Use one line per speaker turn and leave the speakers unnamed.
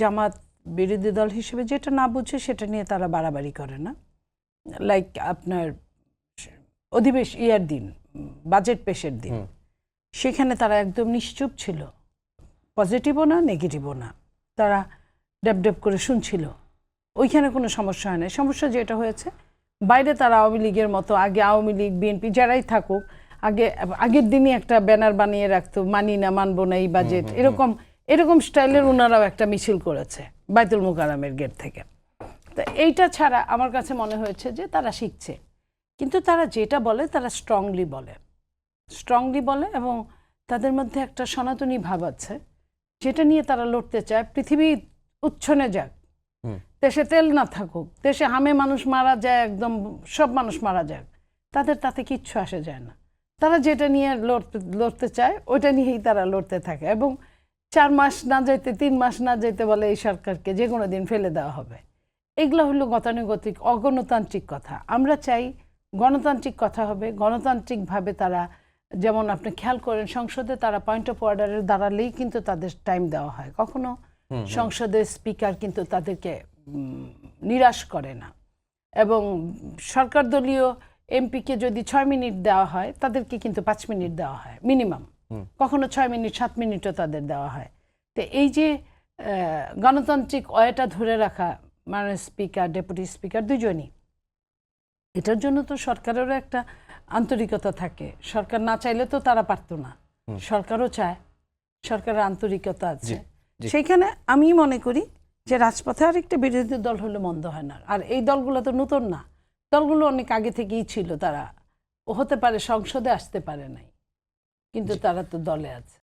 জামাত বিরোধী দল হিসেবে যেটা না বুঝে সেটা নিয়ে তারা বাড়াবাড়ি করে না। লাইক আপনার ইয়ার দিন, বাজেট পেশের দিন, সেখানে তারা একদম নিশ্চুপ ছিল, পজিটিভও না নেগেটিভও না, তারা ডেপ করে শুনছিল। ওইখানে কোনো সমস্যা হয় না। সমস্যা যেটা হয়েছে বাইরে তারা আওয়ামী লীগের মতো, আগে আওয়ামী লীগ বিএনপি যারাই থাকুক আগের দিনই একটা ব্যানার বানিয়ে রাখতো, মানি না, মানবো না এই বাজেট, এরকম স্টাইলের ওনারাও একটা মিছিল করেছে বাইতুল মোকাররমের গেট থেকে। তো এইটা ছাড়া আমার কাছে মনে হয়েছে যে তারা শিখছে, কিন্তু তারা যেটা বলে তারা স্ট্রংলি বলে এবং তাদের মধ্যে একটা সনাতনী ভাব আছে যেটা নিয়ে তারা লড়তে চায়। পৃথিবী উচ্ছনে যাক, দেশে তেল না থাকুক, দেশে হামে মানুষ মারা যায়, একদম সব মানুষ মারা যাক, তাদের তাতে কিচ্ছু আসে যায় না। তারা যেটা নিয়ে লড়তে চায় ওইটা নিয়েই তারা লড়তে থাকে এবং 4 মাস না যেতে 3 মাস না যেতে বলে এই সরকারকে যে কোনো দিন ফেলে দেওয়া হবে। এগুলো হলো গতানুগতিক অগণতান্ত্রিক কথা। আমরা চাই গণতান্ত্রিক কথা হবে, গণতান্ত্রিকভাবে তারা, যেমন আপনি খেয়াল করেন সংসদে তারা পয়েন্ট অফ অর্ডারের দাঁড়ালেই কিন্তু তাদের টাইম দেওয়া হয়, কখনো সংসদের স্পিকার কিন্তু তাদেরকে নিরাশ করে না। এবং সরকার দলীয় এমপিকে যদি 6 মিনিট দেওয়া হয় তাদেরকে কিন্তু 5 মিনিট দেওয়া হয় মিনিমাম, কখনো 6 মিনিট 7 মিনিটও তাদের দেওয়া হয়। তো এই যে গণতান্ত্রিক ওয়েটা ধরে রাখা, মানে স্পিকার ডেপুটি স্পিকার দুজনই, এটার জন্য তো সরকারেরও একটা আন্তরিকতা থাকে। সরকার না চাইলে তো তারা পারতো না, সরকারও চায়, সরকারের আন্তরিকতা আছে। সেইখানে আমি মনে করি যে রাজপথে আরেকটা বিরোধী দল হলে মন্দ হয় না। আর এই দলগুলো তো নতুন না, দলগুলো অনেক আগে থেকেই ছিল। তারা হতে পারে সংসদে আসতে পারে নাই, কিন্তু তারা তো দলে আছে।